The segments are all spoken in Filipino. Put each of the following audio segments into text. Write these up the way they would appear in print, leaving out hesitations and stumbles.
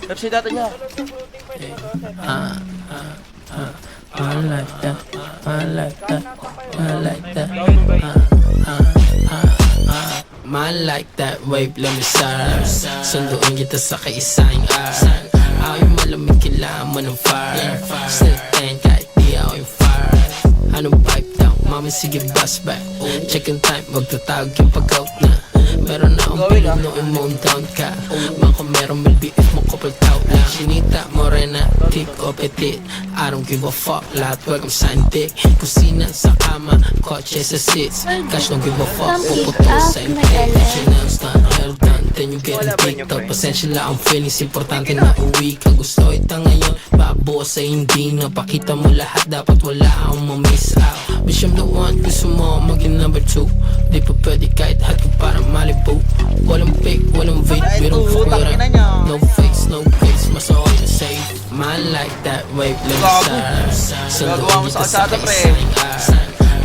Website data niya. I like that, I like that, I like that. Man like that wave, let me start. Sunduin kita sa kaisang art. Ako'y malamig, kailangan mo ng fire. Still 10 kahit di ako yung fire. Anong pipe down, mami sige bus back. Check yung time, magtatawag yung pag-out na. Meron na akong pinunuin mo down ka. Mga meron may BF mo couple tao lang. Chinita, morena, thick o petit, I don't give a fuck, lahat welcome sa antik. Kusina sa kama, kotse sa seats. Cash don't give a fuck, puputo sa impake. Finance na hell done, then you get a TikTok. Pasensya lang ang feelings, importante na uwi ka. Gusto ita ngayon, babo sa hindi na. Pakita mo lahat, dapat wala akong ma-miss out. Wish I'm the one, gusto mo maging number 2. Di pa pwede kahit hot ko parang Malibu. Walang fake, walang vape, we don't fuck with it. No fakes, no fakes, mas okay to say. Man like that wave, let me start. Sunduin kita sa kaisang art.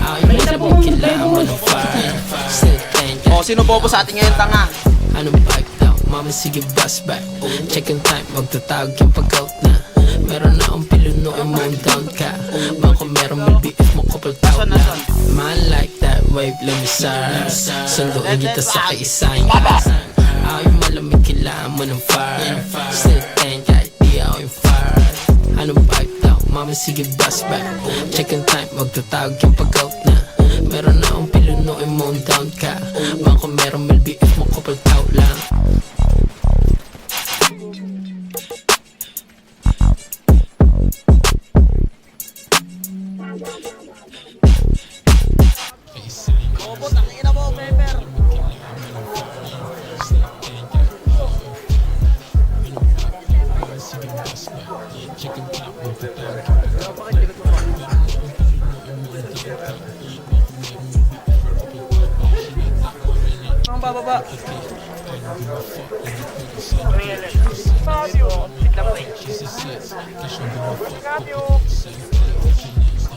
Ako'y malamig, kailangan mo ng fire. Still 10 O, sino bobo sa atin ngayon, tanga? Anong pipe down, mami sige bus back. Check yung time, magtatawag yung pag-out na. Meron na akong pilunuin mo down ka. Mga kung meron may BF mo couple tao na. Man like that wave, let me start. Sunduin kita sa kaisang art. Ako'y malamig, kailangan mo ng fire. Still 10 kahit di ako yung fire. Anong pipe down, mami sige bus back. Check yung time, magtatawag yung pag-out na. Meron na akong pilunuin mo down ka. Mga kung meron may BF mo couple tao lang. Bobo, tangina mo, Pepper. Ang bababa.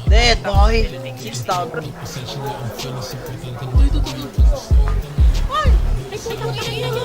Dead, boy. 6,000. Ay! Ay, putang ina niyo,